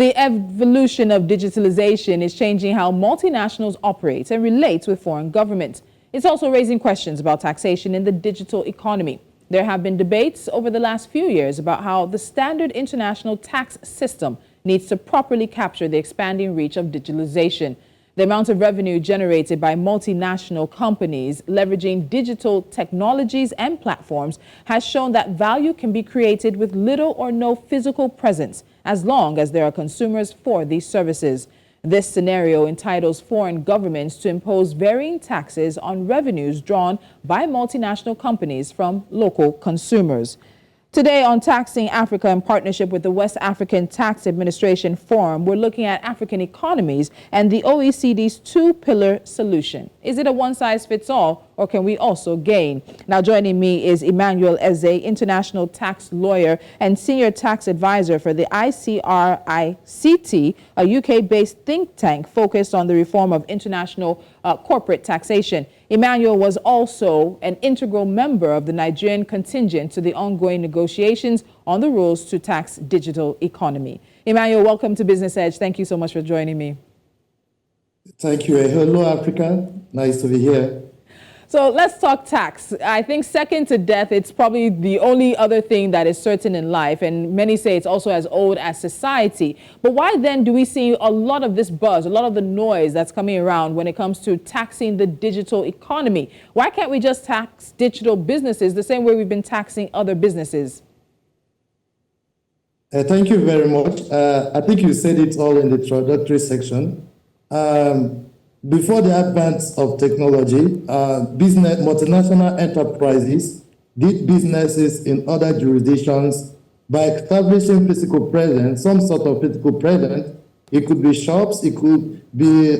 The evolution of digitalization is changing how multinationals operate and relate with foreign governments. It's also raising questions about taxation in the digital economy. There have been debates over the last few years about how the standard international tax system needs to properly capture the expanding reach of digitalization. The amount of revenue generated by multinational companies leveraging digital technologies and platforms has shown that value can be created with little or no physical presence, as long as there are consumers for these services. This scenario entitles foreign governments to impose varying taxes on revenues drawn by multinational companies from local consumers. Today on Taxing Africa, in partnership with the West African Tax Administration Forum, we're looking at African economies and the OECD's two-pillar solution. Is it a one-size-fits-all, or can we also gain? Now, joining me is Emmanuel, international tax lawyer and senior tax advisor for the ICRICT, a UK-based think tank focused on the reform of international corporate taxation. Emmanuel was also an integral member of the Nigerian contingent to the ongoing negotiations on the rules to tax digital economy. Emmanuel, welcome to Business Edge. Thank you so much for joining me. Thank you. Hello, Africa. Nice to be here. So let's talk tax. I think second to death, it's probably the only other thing that is certain in life. And many say it's also as old as society. But why then do we see a lot of this buzz, a lot of the noise that's coming around when it comes to taxing the digital economy? Why can't we just tax digital businesses the same way we've been taxing other businesses? Thank you very much. I think you said it all in the introductory section. Before the advent of technology, multinational enterprises did businesses in other jurisdictions by establishing physical presence, some sort of physical presence. It could be shops, it could be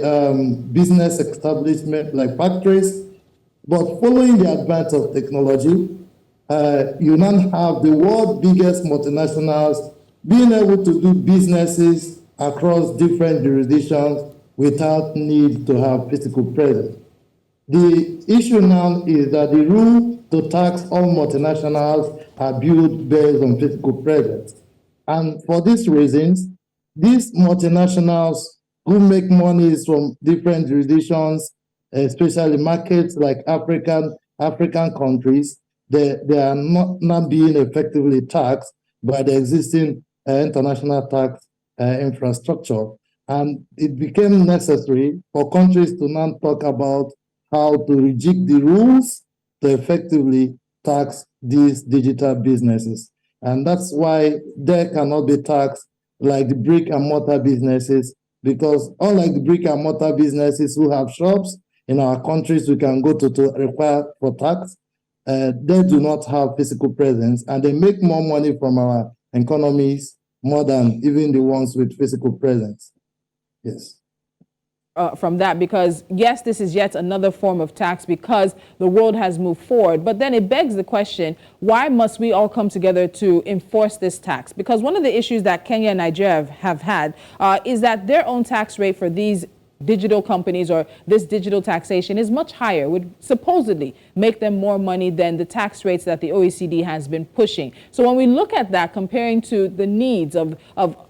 business establishment like factories. But following the advent of technology, you now have the world's biggest multinationals being able to do businesses across different jurisdictions without need to have physical presence. The issue now is that the rule to tax all multinationals are built based on physical presence. And for these reasons, these multinationals who make monies from different jurisdictions, especially markets like African countries, they are not being effectively taxed by the existing international tax infrastructure. And it became necessary for countries to now talk about how to rejig the rules to effectively tax these digital businesses. And that's why they cannot be taxed like the brick and mortar businesses, because unlike the brick and mortar businesses who have shops in our countries we can go to require for tax, they do not have physical presence, and they make more money from our economies more than even the ones with physical presence. Yes. From that, because yes, this is yet another form of tax because the world has moved forward. But then it begs the question, why must we all come together to enforce this tax? Because one of the issues that Kenya and Nigeria have had is that their own tax rate for these digital companies or this digital taxation is much higher, would supposedly make them more money than the tax rates that the OECD has been pushing. So when we look at that, comparing to the needs of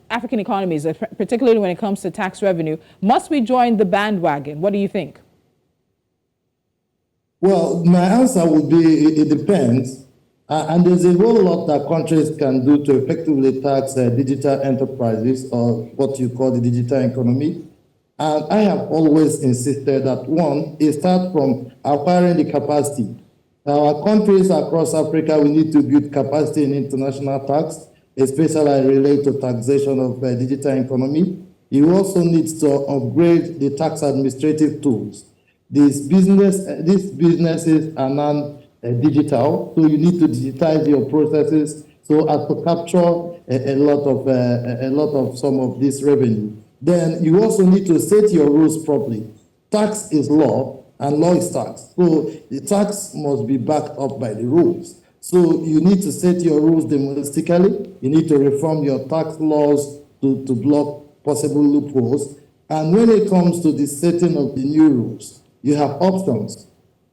African economies, particularly when it comes to tax revenue, must we join the bandwagon? What do you think? Well, my answer would be it depends. And there's a whole lot that countries can do to effectively tax digital enterprises, or what you call the digital economy. And I have always insisted that one, it starts from acquiring the capacity. Our countries across Africa, we need to build capacity in international tax, especially related to taxation of digital economy. You also need to upgrade the tax administrative tools. These businesses are non-digital, so you need to digitize your processes so as to capture a lot of some of this revenue. Then you also need to set your rules properly. Tax is law, and law is tax. So the tax must be backed up by the rules. So you need to set your rules domestically. You need to reform your tax laws to block possible loopholes. And when it comes to the setting of the new rules, you have options.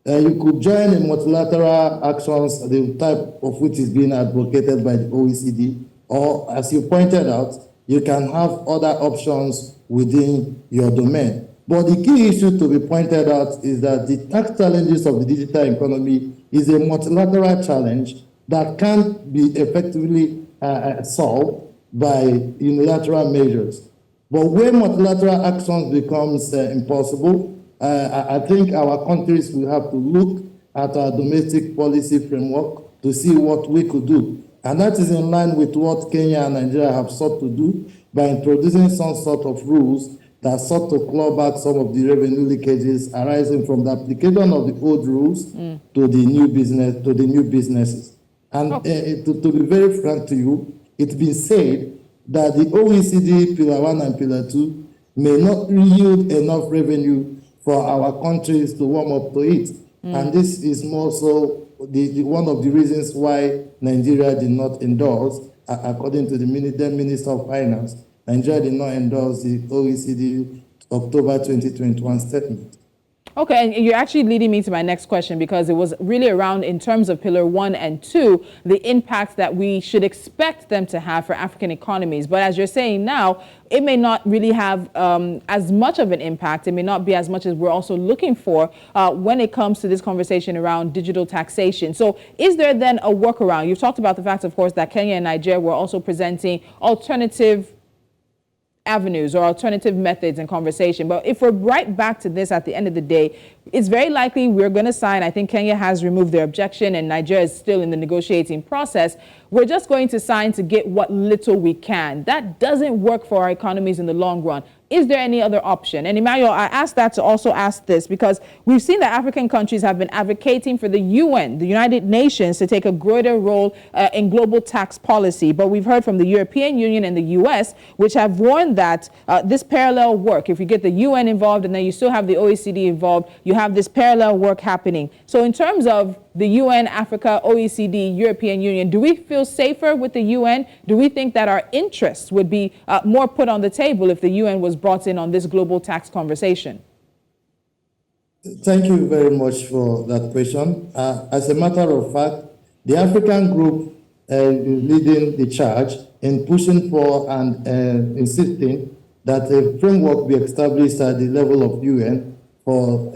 You could join a multilateral actions, the type of which is being advocated by the OECD, or as you pointed out, you can have other options within your domain. But the key issue to be pointed out is that the tax challenges of the digital economy is a multilateral challenge that can't be effectively solved by unilateral measures. But when multilateral actions becomes impossible, I think our countries will have to look at our domestic policy framework to see what we could do. And that is in line with what Kenya and Nigeria have sought to do by introducing some sort of rules that sought to claw back some of the revenue leakages arising from the application of the old rules to the new businesses. And to be very frank to you, it's been said that the OECD Pillar 1 and Pillar 2 may not yield enough revenue for our countries to warm up to it. And this is more so one of the reasons why Nigeria did not endorse, according to the then Minister of Finance, Nigeria did not endorse the OECD October 2021 statement. Okay, and you're actually leading me to my next question, because it was really around, in terms of Pillar 1 and 2, the impact that we should expect them to have for African economies. But as you're saying now, it may not really have as much of an impact. It may not be as much as we're also looking for when it comes to this conversation around digital taxation. So is there then a workaround? You've talked about the fact, of course, that Kenya and Nigeria were also presenting alternative avenues or alternative methods in conversation. But if we're right back to this at the end of the day, it's very likely we're going to sign. I think Kenya has removed their objection and Nigeria is still in the negotiating process. We're just going to sign to get what little we can. That doesn't work for our economies in the long run. Is there any other option? And Emmanuel, I asked that to also ask this, because we've seen that African countries have been advocating for the UN, the United Nations, to take a greater role in global tax policy. But we've heard from the European Union and the US, which have warned that this parallel work, if you get the UN involved and then you still have the OECD involved, you have this parallel work happening. So in terms of the UN, Africa, OECD, European Union, do we feel safer with the UN? Do we think that our interests would be more put on the table if the UN was brought in on this global tax conversation? Thank you very much for that question. As a matter of fact, the African group is leading the charge in pushing for and insisting that a framework be established at the level of UN for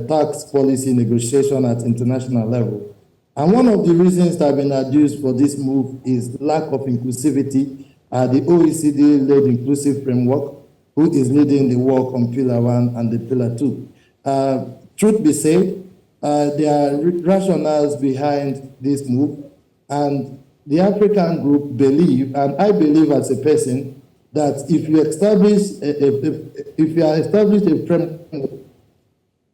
tax policy negotiation at international level. And one of the reasons that have been adduced for this move is lack of inclusivity at the OECD-led inclusive framework, who is leading the work on Pillar 1 and the Pillar 2. Truth be said, there are rationales behind this move, and the African group believe, and I believe as a person, that if you establish a framework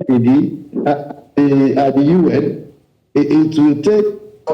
at the UN, it will take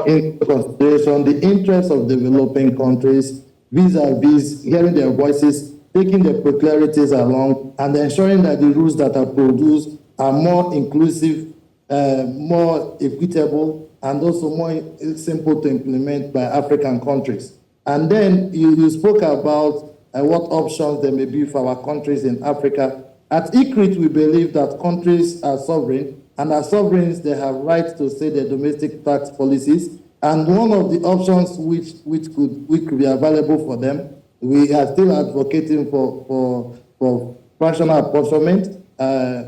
into consideration the interests of developing countries vis-a-vis hearing their voices, taking their peculiarities along, and ensuring that the rules that are produced are more inclusive, more equitable, and also more simple to implement by African countries. And then you spoke about what options there may be for our countries in Africa. At ICRICT, we believe that countries are sovereign, and as sovereigns, they have rights to set their domestic tax policies. And one of the options which could be available for them, we are still advocating for fractional apportionment,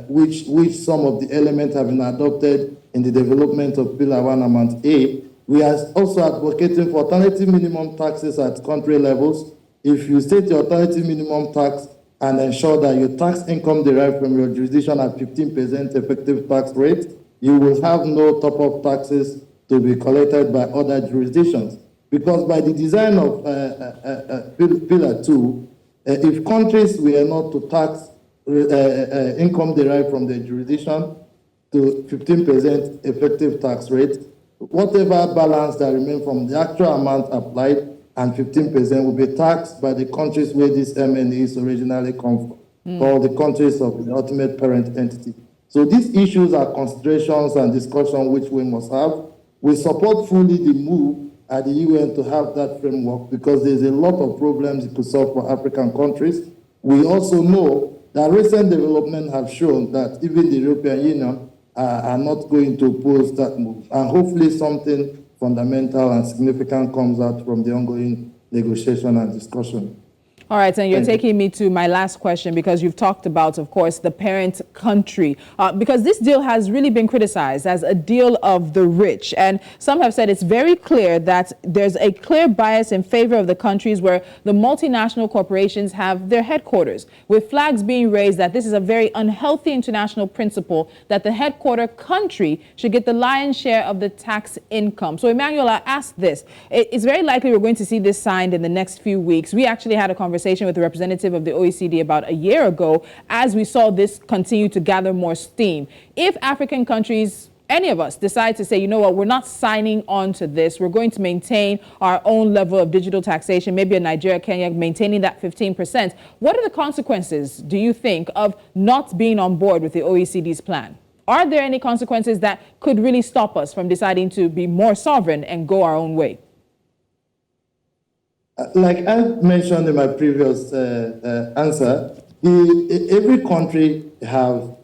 which some of the elements have been adopted in the development of Pillar 1 Amount A. We are also advocating for alternative minimum taxes at country levels. If you set your alternative minimum tax and ensure that your tax income derived from your jurisdiction at 15% effective tax rate, you will have no top-up taxes to be collected by other jurisdictions. Because by the design of Pillar 2, if countries were not to tax income derived from their jurisdiction to 15% effective tax rate, whatever balance that remains from the actual amount applied and 15% will be taxed by the countries where this MNEs originally come from, or the countries of the ultimate parent entity. So these issues are considerations and discussion which we must have. We support fully the move at the UN to have that framework because there's a lot of problems it could solve for African countries. We also know that recent developments have shown that even the European Union are not going to oppose that move. And hopefully something fundamental and significant comes out from the ongoing negotiation and discussion. All right, and you're taking me to my last question, because you've talked about, of course, the parent country, because this deal has really been criticized as a deal of the rich. And some have said it's very clear that there's a clear bias in favor of the countries where the multinational corporations have their headquarters, with flags being raised that this is a very unhealthy international principle that the headquarter country should get the lion's share of the tax income. So, Emmanuel, I asked this. It's very likely we're going to see this signed in the next few weeks. We actually had a conversation with a representative of the OECD about a year ago as we saw this continue to gather more steam. If African countries, any of us, decide to say, you know what, we're not signing on to this, we're going to maintain our own level of digital taxation, maybe in Nigeria, Kenya, maintaining that 15%, what are the consequences, do you think, of not being on board with the OECD's plan? Are there any consequences that could really stop us from deciding to be more sovereign and go our own way? Like I mentioned in my previous answer, every country have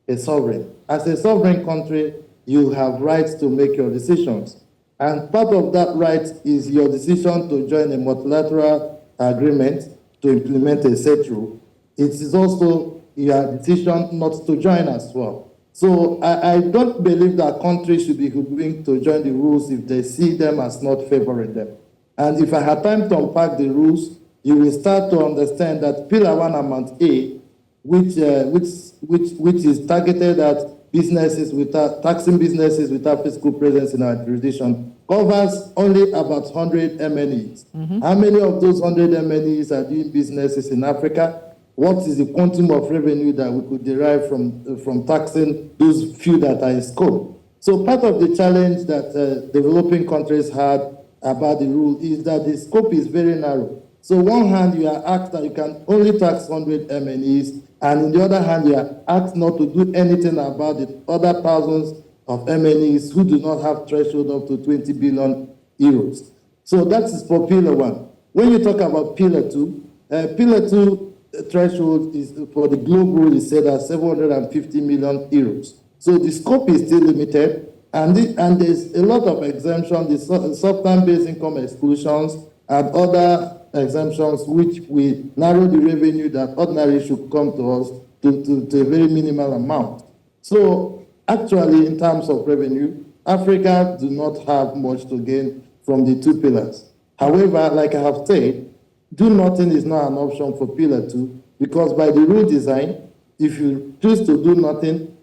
a sovereign. As a sovereign country, you have rights to make your decisions. And part of that right is your decision to join a multilateral agreement to implement a set rule. It is also your decision not to join as well. So I don't believe that countries should be hoodwinked to join the rules if they see them as not favoring them. And if I had time to unpack the rules, you will start to understand that Pillar 1 Amount A, which is targeted at businesses without taxing businesses without fiscal presence in our jurisdiction, covers only about 100 MNEs. How many of those 100 MNEs are doing businesses in Africa? What is the quantum of revenue that we could derive from taxing those few that are in scope? So part of the challenge that developing countries had about the rule is that the scope is very narrow. So on one hand, you are asked that you can only tax 100 MNEs, and on the other hand, you are asked not to do anything about the other thousands of MNEs who do not have threshold up to 20 billion euros. So that is for Pillar 1. When you talk about Pillar 2, Pillar 2 threshold is for the global rule is set at 750 million euros. So the scope is still limited. And there's a lot of exemptions, the substance-based income exclusions and other exemptions which will narrow the revenue that ordinarily should come to us to a very minimal amount. So actually, in terms of revenue, Africa do not have much to gain from the two pillars. However, like I have said, do nothing is not an option for Pillar 2, because by the rule design, if you choose to do nothing,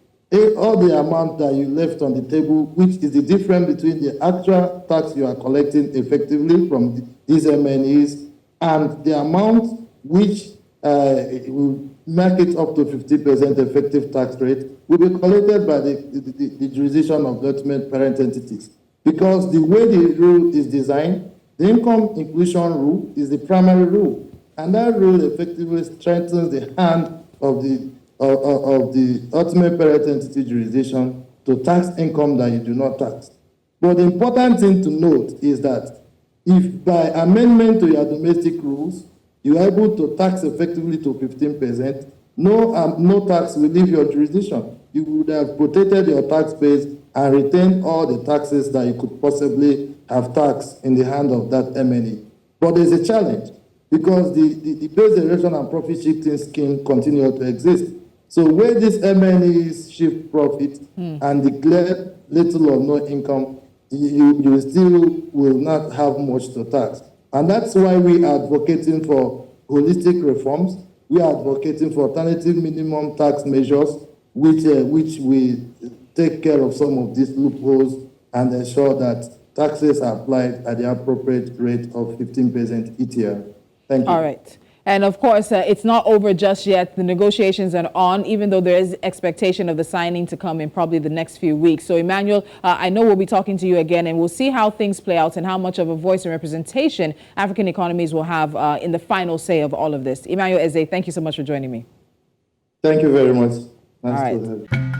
all the amount that you left on the table, which is the difference between the actual tax you are collecting effectively from these MNEs and the amount which will make it up to 50% effective tax rate, will be collected by the jurisdiction of the ultimate parent entities. Because the way the rule is designed, the income inclusion rule is the primary rule. And that rule effectively strengthens the hand of the ultimate parent entity jurisdiction to tax income that you do not tax. But the important thing to note is that if by amendment to your domestic rules, you are able to tax effectively to 15%, no tax will leave your jurisdiction. You would have protected your tax base and retained all the taxes that you could possibly have taxed in the hand of that MNE. But there's a challenge, because the base derivation and profit shifting scheme continue to exist. So where these MNEs shift profit and declare little or no income, you still will not have much to tax. And that's why we are advocating for holistic reforms. We are advocating for alternative minimum tax measures, which will take care of some of these loopholes and ensure that taxes are applied at the appropriate rate of 15% each year. Thank you. All right. And of course, it's not over just yet. The negotiations are on, even though there is expectation of the signing to come in probably the next few weeks. So, Emmanuel, I know we'll be talking to you again, and we'll see how things play out and how much of a voice and representation African economies will have in the final say of all of this. Emmanuel Eze, thank you so much for joining me. Thank you very much. Nice to have you.